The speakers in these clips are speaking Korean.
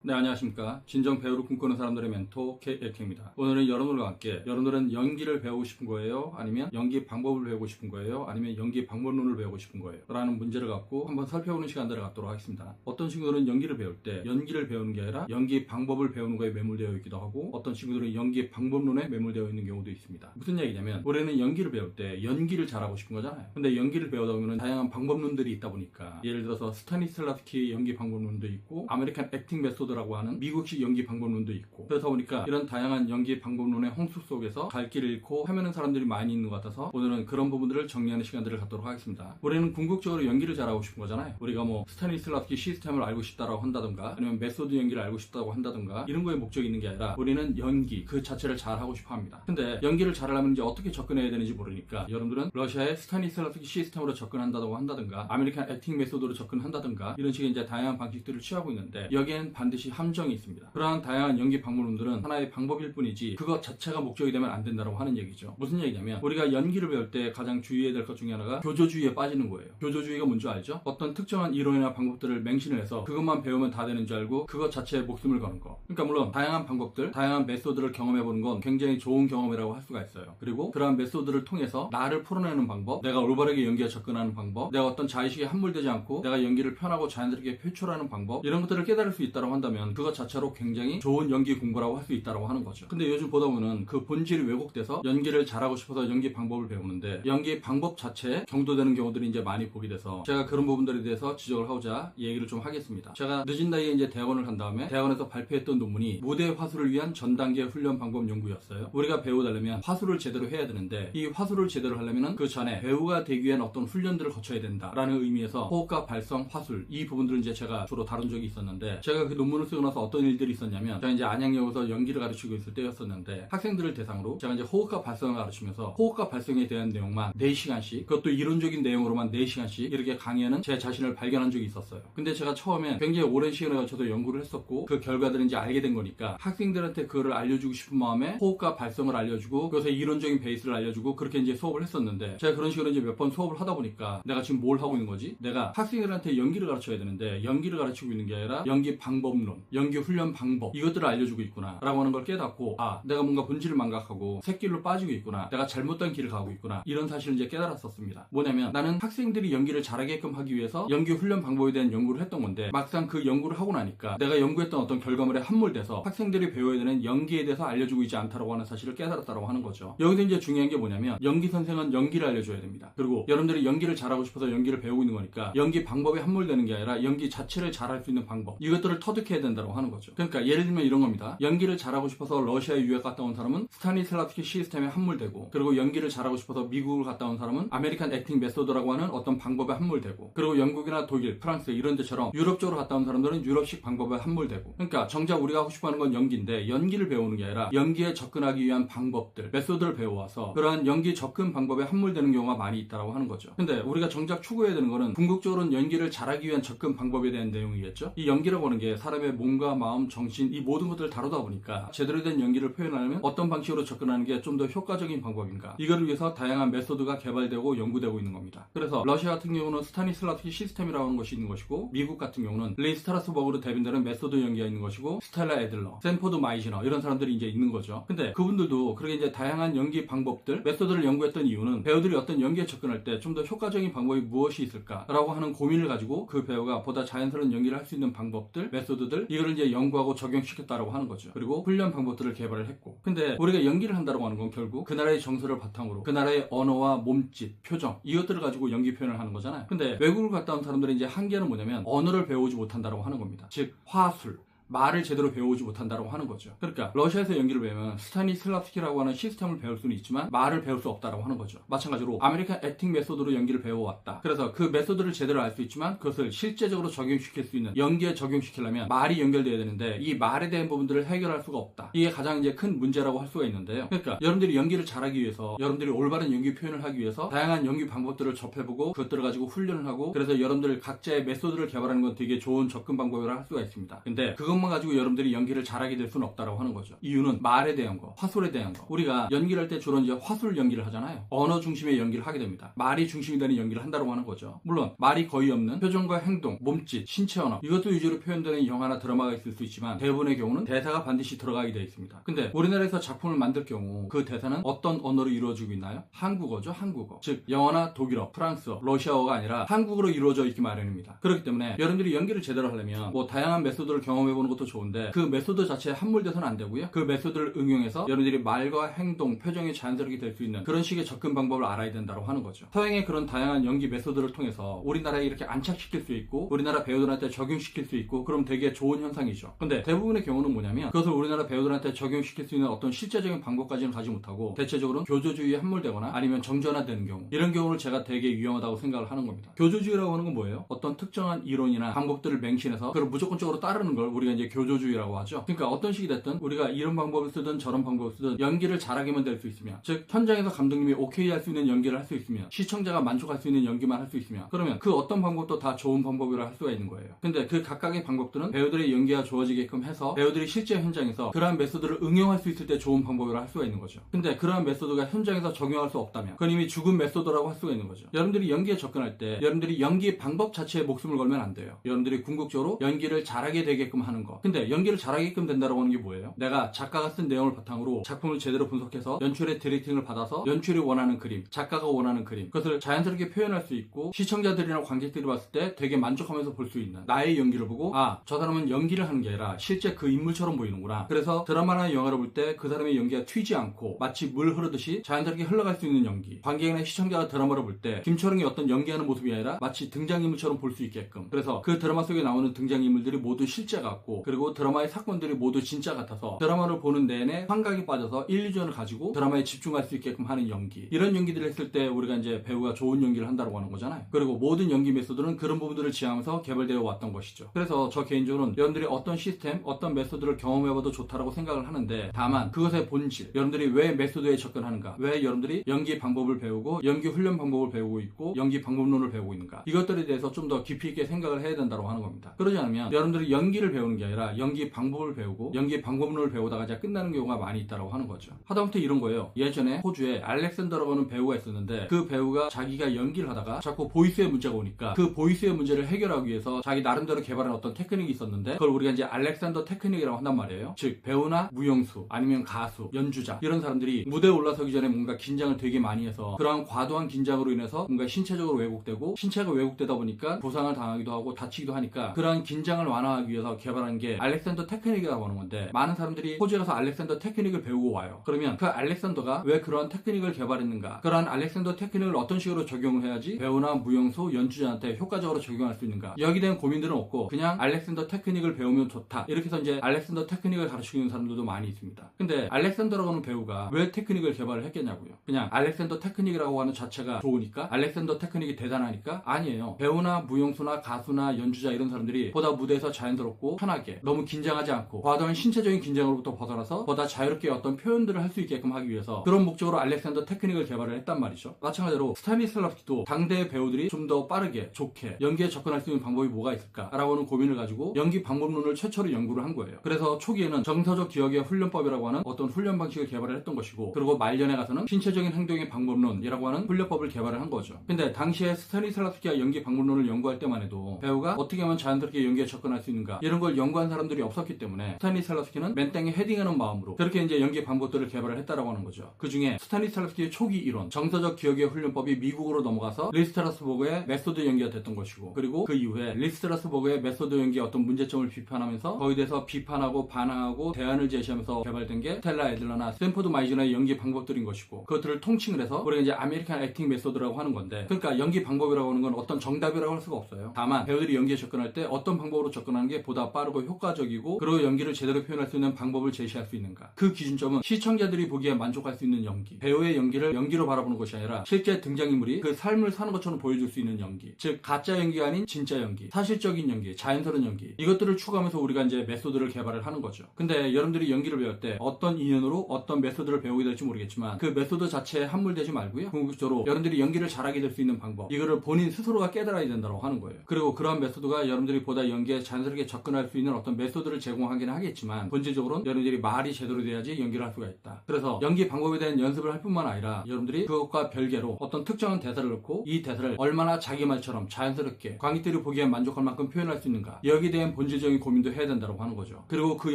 네, 안녕하십니까. 진정 배우를 꿈꾸는 사람들의 멘토 K에케입니다. 오늘은 여러분들과 함께 여러분들은 연기를 배우고 싶은 거예요? 아니면 연기 방법을 배우고 싶은 거예요? 아니면 연기 방법론을 배우고 싶은 거예요? 라는 문제를 갖고 한번 살펴보는 시간들을 갖도록 하겠습니다. 어떤 친구들은 연기를 배울 때 연기를 배우는 게 아니라 연기 방법을 배우는 거에 매몰되어 있기도 하고, 어떤 친구들은 연기 방법론에 매몰되어 있는 경우도 있습니다. 무슨 얘기냐면, 우리는 연기를 배울 때 연기를 잘하고 싶은 거잖아요. 근데 연기를 배우다 보면 다양한 방법론들이 있다 보니까, 예를 들어서 스타니슬라스키 연기 방법론도 있고, 아메리칸 액팅 메소드 라고 하는 미국식 연기 방법론도 있고, 그렇다 보니까 이런 다양한 연기 방법론의 홍수 속에서 갈 길을 잃고 헤매는 사람들이 많이 있는 것 같아서 오늘은 그런 부분들을 정리하는 시간들을 갖도록 하겠습니다. 우리는 궁극적으로 연기를 잘하고 싶은 거잖아요. 우리가 뭐 스타니슬라스키 시스템을 알고 싶다라고 한다던가, 아니면 메소드 연기를 알고 싶다고 한다던가, 이런 거에 목적이 있는 게 아니라 우리는 연기 그 자체를 잘하고 싶어 합니다. 근데 연기를 잘하려면 이제 어떻게 접근해야 되는지 모르니까, 여러분들은 러시아의 스타니슬라스키 시스템으로 접근한다고 한다던가, 아메리칸 액팅 메소드로 접근한다던가, 이런 식의 이제 다양한 방식들을 취하고 있는데, 여기엔 반드시 함정이 있습니다. 그러한 다양한 연기 방법론들은 하나의 방법일 뿐이지 그것 자체가 목적이 되면 안 된다고 하는 얘기죠. 무슨 얘기냐면, 우리가 연기를 배울 때 가장 주의해야 될 것 중에 하나가 교조주의에 빠지는 거예요. 교조주의가 뭔지 알죠? 어떤 특정한 이론이나 방법들을 맹신을 해서 그것만 배우면 다 되는 줄 알고 그것 자체에 목숨을 거는 거. 그러니까 물론 다양한 방법들, 다양한 메소드를 경험해보는 건 굉장히 좋은 경험이라고 할 수가 있어요. 그리고 그러한 메소드를 통해서 나를 풀어내는 방법, 내가 올바르게 연기에 접근하는 방법, 내가 어떤 자의식에 함몰되지 않고 내가 연기를 편하고 자연스럽게 표출하는 방법, 이런 것들을 깨달을 수 있다고 한다면 그것 자체로 굉장히 좋은 연기 공부라고 할 수 있다고 하는 거죠. 근데 요즘 보다 보면 그 본질이 왜곡돼서 연기를 잘하고 싶어서 연기 방법을 배우는데, 연기 방법 자체에 경도되는 경우들이 이제 많이 보게 돼서 제가 그런 부분들에 대해서 지적을 하고자 얘기를 좀 하겠습니다. 제가 늦은 나이에 이제 대학원을 간 다음에 대학원에서 발표했던 논문이 무대 화술을 위한 전 단계 훈련 방법 연구였어요. 우리가 배우려면 화술을 제대로 해야 되는데, 이 화술을 제대로 하려면 그 전에 배우가 되기 위한 어떤 훈련들을 거쳐야 된다라는 의미에서 호흡과 발성, 화술, 이 부분들을 이제 제가 주로 다룬 적이 있었는데, 제가 그 논문을 쓰고 나서 어떤 일들이 있었냐면, 제가 이제 안양역에서 연기를 가르치고 있을 때였었는데, 학생들을 대상으로 제가 이제 호흡과 발성을 가르치면서 호흡과 발성에 대한 내용만 4시간씩, 그것도 이론적인 내용으로만 4시간씩 이렇게 강의하는 제 자신을 발견한 적이 있었어요. 근데 제가 처음엔 굉장히 오랜 시간에 걸쳐서 연구를 했었고, 그 결과들을 이제 알게 된 거니까 학생들한테 그거를 알려주고 싶은 마음에 호흡과 발성을 알려주고, 그것의 이론적인 베이스를 알려주고, 그렇게 이제 수업을 했었는데, 제가 그런 식으로 이제 몇 번 수업을 하다 보니까 내가 지금 뭘 하고 있는 거지? 내가 학생들한테 연기를 가르쳐야 되는데 연기를 가르치고 있는 게 아니라 연기 방법론, 연기 훈련 방법, 이것들을 알려주고 있구나 라고 하는 걸 깨닫고, 아, 내가 뭔가 본질을 망각하고 새길로 빠지고 있구나, 내가 잘못된 길을 가고 있구나, 이런 사실을 이제 깨달았었습니다. 뭐냐면, 나는 학생들이 연기를 잘하게끔 하기 위해서 연기 훈련 방법에 대한 연구를 했던 건데, 막상 그 연구를 하고 나니까 내가 연구했던 어떤 결과물에 함몰돼서 학생들이 배워야 되는 연기에 대해서 알려주고 있지 않다라고 하는 사실을 깨달았다고 하는 거죠. 여기서 이제 중요한 게 뭐냐면, 연기 선생은 연기를 알려줘야 됩니다. 그리고 여러분들이 연기를 잘하고 싶어서 연기를 배우고 있는 거니까 연기 방법에 함몰되는 게 아니라 연기 자체를 잘할 수 있는 방법, 이것들을 터득해야 된다고 하는 거죠. 그러니까 예를 들면 이런 겁니다. 연기를 잘하고 싶어서 러시아에 유학 갔다 온 사람은 스타니슬라스키 시스템에 함몰되고, 그리고 연기를 잘하고 싶어서 미국을 갔다 온 사람은 아메리칸 액팅 메소드라고 하는 어떤 방법에 함몰되고, 그리고 영국이나 독일, 프랑스 이런 데처럼 유럽 쪽으로 갔다 온 사람들은 유럽식 방법에 함몰되고. 그러니까 정작 우리가 하고 싶어하는 건 연기인데, 연기를 배우는 게 아니라 연기에 접근하기 위한 방법들, 메소드를 배워와서 그러한 연기 접근 방법에 함몰되는 경우가 많이 있다고 하는 거죠. 근데 우리가 정작 추구해야 되는 거는 궁극적으로는 연기를 잘하기 위한 접근 방법에 대한 내용이겠죠. 이 연기라고 하는 게 사람의 몸과 마음, 정신, 이 모든 것들을 다루다 보니까 제대로 된 연기를 표현하려면 어떤 방식으로 접근하는 게 좀 더 효과적인 방법인가, 이거를 위해서 다양한 메소드가 개발되고 연구되고 있는 겁니다. 그래서 러시아 같은 경우는 스타니슬라스키 시스템이라고 하는 것이 있는 것이고, 미국 같은 경우는 레이 스트라스버그로 대변되는 메소드 연기가 있는 것이고, 스텔라 애들러, 샌포드 마이시너, 이런 사람들이 이제 있는 거죠. 근데 그분들도 그렇게 이제 다양한 연기 방법들, 메소드를 연구했던 이유는 배우들이 어떤 연기에 접근할 때 좀 더 효과적인 방법이 무엇이 있을까라고 하는 고민을 가지고 그 배우가 보다 자연스러운 연기를 할 수 있는 방법들, 메소드들, 이거를 이제 연구하고 적용시켰다라고 하는 거죠. 그리고 훈련 방법들을 개발을 했고. 근데 우리가 연기를 한다고 하는 건 결국 그 나라의 정서를 바탕으로 그 나라의 언어와 몸짓, 표정, 이것들을 가지고 연기 표현을 하는 거잖아요. 근데 외국을 갔다 온 사람들의 이제 한계는 뭐냐면, 언어를 배우지 못한다고 하는 겁니다. 즉 화술, 말을 제대로 배우지 못한다고 하는 거죠. 그러니까 러시아에서 연기를 배우면 스타니슬라스키라고 하는 시스템을 배울 수는 있지만 말을 배울 수 없다고 하는 거죠. 마찬가지로 아메리칸 액팅 메소드로 연기를 배워왔다. 그래서 그 메소드를 제대로 알 수 있지만 그것을 실제적으로 적용시킬 수 있는, 연기에 적용시키려면 말이 연결돼야 되는데 이 말에 대한 부분들을 해결할 수가 없다. 이게 가장 이제 큰 문제라고 할 수가 있는데요. 그러니까 여러분들이 연기를 잘하기 위해서, 여러분들이 올바른 연기 표현을 하기 위해서 다양한 연기 방법들을 접해보고 그것들을 가지고 훈련을 하고, 그래서 여러분들 각자의 메소드를 개발하는 건 되게 좋은 접근 방법이라 할 수가 있습니다. 근데 그것만 이것만 가지고 여러분들이 연기를 잘하게 될 수는 없다라고 하는 거죠. 이유는 말에 대한 거, 화술에 대한 거. 우리가 연기를 할 때 주로 이제 화술 연기를 하잖아요. 언어 중심의 연기를 하게 됩니다. 말이 중심이 되는 연기를 한다고 하는 거죠. 물론 말이 거의 없는 표정과 행동, 몸짓, 신체 언어 이것도 위주로 표현되는 영화나 드라마가 있을 수 있지만 대부분의 경우는 대사가 반드시 들어가게 되어 있습니다. 근데 우리나라에서 작품을 만들 경우 그 대사는 어떤 언어로 이루어지고 있나요? 한국어죠. 한국어. 즉 영어나 독일어, 프랑스어, 러시아어가 아니라 한국어로 이루어져 있기 마련입니다. 그렇기 때문에 여러분들이 연기를 제대로 하려면 뭐 다양한 메소드를 경험해보는 것도 좋은데 그 메소드 자체에 함몰돼서는 안 되고요. 그 메소드를 응용해서 여러분들이 말과 행동, 표정이 자연스럽게 될 수 있는 그런 식의 접근 방법을 알아야 된다고 하는 거죠. 서양의 그런 다양한 연기 메소드를 통해서 우리나라에 이렇게 안착시킬 수 있고 우리나라 배우들한테 적용시킬 수 있고 그럼 되게 좋은 현상이죠. 근데 대부분의 경우는 뭐냐면 그것을 우리나라 배우들한테 적용시킬 수 있는 어떤 실제적인 방법까지는 가지 못하고 대체적으로 교조주의에 함몰되거나 아니면 정전화되는 경우 이런 경우를 제가 되게 위험하다고 생각을 하는 겁니다. 교조주의라고 하는 건 뭐예요? 어떤 특정한 이론이나 방법들을 맹신해서 그걸 무조건적으로 따르는 걸 우리가 이제 교조주의라고 하죠. 그러니까 어떤 식이 됐든 우리가 이런 방법을 쓰든 저런 방법을 쓰든 연기를 잘하게만 될 수 있으면 즉 현장에서 감독님이 오케이 할 수 있는 연기를 할 수 있으면 시청자가 만족할 수 있는 연기만 할 수 있으면 그러면 그 어떤 방법도 다 좋은 방법이라 할 수가 있는 거예요. 근데 그 각각의 방법들은 배우들의 연기가 좋아지게끔 해서 배우들이 실제 현장에서 그러한 메소드를 응용할 수 있을 때 좋은 방법이라 할 수가 있는 거죠. 근데 그러한 메소드가 현장에서 적용할 수 없다면 그건 이미 죽은 메소드라고 할 수가 있는 거죠. 여러분들이 연기에 접근할 때 여러분들이 연기 방법 자체에 목숨을 걸면 안 돼요. 여러분들이 궁극적으로 연기를 잘하게 되게끔 하는 거. 근데 연기를 잘하게끔 된다고 하는 게 뭐예요? 내가 작가가 쓴 내용을 바탕으로 작품을 제대로 분석해서 연출의 디렉팅을 받아서 연출이 원하는 그림, 작가가 원하는 그림 그것을 자연스럽게 표현할 수 있고 시청자들이나 관객들이 봤을 때 되게 만족하면서 볼 수 있는 나의 연기를 보고 아, 저 사람은 연기를 하는 게 아니라 실제 그 인물처럼 보이는구나. 그래서 드라마나 영화를 볼 때 그 사람의 연기가 튀지 않고 마치 물 흐르듯이 자연스럽게 흘러갈 수 있는 연기. 관객이나 시청자가 드라마를 볼 때 김철웅이 어떤 연기하는 모습이 아니라 마치 등장인물처럼 볼 수 있게끔 그래서 그 드라마 속에 나오는 등장인물들이 모두 실제 같고 그리고 드라마의 사건들이 모두 진짜 같아서 드라마를 보는 내내 환각이 빠져서 일루전을 가지고 드라마에 집중할 수 있게끔 하는 연기. 이런 연기들을 했을 때 우리가 이제 배우가 좋은 연기를 한다고 하는 거잖아요. 그리고 모든 연기 메소드는 그런 부분들을 지향하면서 개발되어 왔던 것이죠. 그래서 저 개인적으로는 여러분들이 어떤 시스템, 어떤 메소드를 경험해봐도 좋다라고 생각을 하는데 다만 그것의 본질, 여러분들이 왜 메소드에 접근하는가, 왜 여러분들이 연기 방법을 배우고 연기 훈련 방법을 배우고 있고 연기 방법론을 배우고 있는가 이것들에 대해서 좀 더 깊이 있게 생각을 해야 된다고 하는 겁니다. 그러지 않으면 여러분들이 연기를 배우는 게 아니라 연기 방법을 배우고 연기 방법론을 배우다가 이제 끝나는 경우가 많이 있다고 하는 거죠. 하다못해 이런 거예요. 예전에 호주에 알렉산더라고 하는 배우가 있었는데 그 배우가 자기가 연기를 하다가 자꾸 보이스의 문제가 오니까 그 보이스의 문제를 해결하기 위해서 자기 나름대로 개발한 어떤 테크닉이 있었는데 그걸 우리가 이제 알렉산더 테크닉이라고 한단 말이에요. 즉 배우나 무용수 아니면 가수, 연주자 이런 사람들이 무대에 올라서기 전에 뭔가 긴장을 되게 많이 해서 그러한 과도한 긴장으로 인해서 뭔가 신체적으로 왜곡되고 신체가 왜곡되다 보니까 부상을 당하기도 하고 다치기도 하니까 그러한 긴장을 완화하기 위해서 개발한 게 알렉산더 테크닉이라고 하는 건데 많은 사람들이 호주에 가서 알렉산더 테크닉을 배우고 와요. 그러면 그 알렉산더가 왜 그러한 테크닉을 개발했는가 그러한 알렉산더 테크닉을 어떤 식으로 적용을 해야지 배우나 무용수, 연주자한테 효과적으로 적용할 수 있는가 여기에 대한 고민들은 없고 그냥 알렉산더 테크닉을 배우면 좋다 이렇게 해서 이제 알렉산더 테크닉을 가르치고 있는 사람들도 많이 있습니다. 근데 알렉산더라고 하는 배우가 왜 테크닉을 개발을 했겠냐고요. 그냥 알렉산더 테크닉이라고 하는 자체가 좋으니까 알렉산더 테크닉이 대단하니까 아니에요. 배우나 무용수나 가수나 연주자 이런 사람들이 보다 무대에서 자연스럽고 편하게 너무 긴장하지 않고 과도한 신체적인 긴장으로부터 벗어나서 보다 자유롭게 어떤 표현들을 할 수 있게끔 하기 위해서 그런 목적으로 알렉산더 테크닉을 개발을 했단 말이죠. 마찬가지로 스타니슬라스키도 당대의 배우들이 좀 더 빠르게 좋게 연기에 접근할 수 있는 방법이 뭐가 있을까라고 하는 고민을 가지고 연기 방법론을 최초로 연구를 한 거예요. 그래서 초기에는 정서적 기억의 훈련법이라고 하는 어떤 훈련 방식을 개발을 했던 것이고 그리고 말년에 가서는 신체적인 행동의 방법론이라고 하는 훈련법을 개발을 한 거죠. 근데 당시에 스타니슬라스키가 연기 방법론을 연구할 때만 해도 배우가 어떻게 하면 자연스럽게 연기에 접근할 수 있는가 이런 걸 연구한 사람들이 없었기 때문에 스타니슬라스키는 맨땅에 헤딩하는 마음으로 그렇게 이제 연기 방법들을 개발을 했다라고 하는 거죠. 그 중에 스타니슬라스키의 초기 이론 정서적 기억의 훈련법이 미국으로 넘어가서 리스트라스버그의 메소드 연기가 됐던 것이고 그리고 그 이후에 리스트라스버그의 메소드 연기의 어떤 문제점을 비판하면서 거기에 대해서 비판하고 반항하고 대안을 제시하면서 개발된 게 스텔라 애들러나 스탠포드 마이즈너의 연기 방법들인 것이고 그것들을 통칭을 해서 우리가 이제 아메리칸 액팅 메소드라고 하는 건데 그러니까 연기 방법이라고 하는 건 어떤 정답이라고 할 수가 없어요. 다만 배우들이 연기에 접근할 때 어떤 방법으로 접근하는 게 보다 빠르고 효과적이고 그리고 연기를 제대로 표현할 수 있는 방법을 제시할 수 있는가 그 기준점은 시청자들이 보기에 만족할 수 있는 연기 배우의 연기를 연기로 바라보는 것이 아니라 실제 등장인물이 그 삶을 사는 것처럼 보여줄 수 있는 연기 즉 가짜 연기가 아닌 진짜 연기 사실적인 연기 자연스러운 연기 이것들을 추구하면서 우리가 이제 메소드를 개발을 하는 거죠. 근데 여러분들이 연기를 배울 때 어떤 인연으로 어떤 메소드를 배우게 될지 모르겠지만 그 메소드 자체에 함몰되지 말고요. 궁극적으로 여러분들이 연기를 잘하게 될 수 있는 방법 이거를 본인 스스로가 깨달아야 된다고 하는 거예요. 그리고 그러한 메소드가 여러분들이 보다 연기에 자연스럽게 접근할 수 있는 어떤 메소드를 제공하기는 하겠지만 본질적으로는 여러분들이 말이 제대로 돼야지 연기를 할 수가 있다. 그래서 연기 방법에 대한 연습을 할 뿐만 아니라 여러분들이 그것과 별개로 어떤 특정한 대사를 넣고 이 대사를 얼마나 자기 말처럼 자연스럽게 관객들이 보기에 만족할 만큼 표현할 수 있는가, 여기에 대한 본질적인 고민도 해야 된다고 하는 거죠. 그리고 그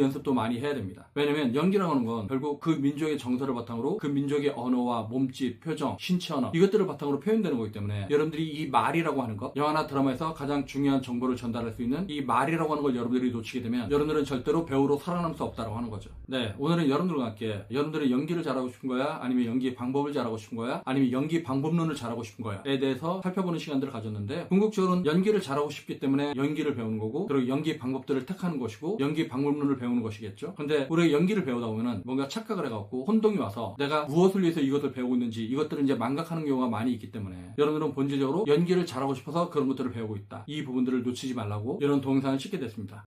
연습도 많이 해야 됩니다. 왜냐면 연기라고 하는 건 결국 그 민족의 정서를 바탕으로 그 민족의 언어와 몸짓, 표정, 신체 언어 이것들을 바탕으로 표현되는 거기 때문에 여러분들이 이 말이라고 하는 것, 영화나 드라마에서 가장 중요한 정보를 전달할 수 있는 이 말이라고 하는 걸 여러분들이 놓치게 되면 여러분들은 절대로 배우로 살아남을 수 없다고 하는 거죠. 네, 오늘은 여러분들과 함께 여러분들은 연기를 잘하고 싶은 거야? 아니면 연기 방법을 잘하고 싶은 거야? 아니면 연기 방법론을 잘하고 싶은 거야? 에 대해서 살펴보는 시간들을 가졌는데, 궁극적으로는 연기를 잘하고 싶기 때문에 연기를 배우는 거고, 그리고 연기 방법들을 택하는 것이고, 연기 방법론을 배우는 것이겠죠. 근데 우리가 연기를 배우다 보면은 뭔가 착각을 해갖고 혼동이 와서 내가 무엇을 위해서 이것을 배우고 있는지 이것들을 이제 망각하는 경우가 많이 있기 때문에 여러분들은 본질적으로 연기를 잘하고 싶어서 그런 것들을 배우고 있다. 이 부분들을 놓치지 말라고 이런 동영상을 찍게 됐습니다.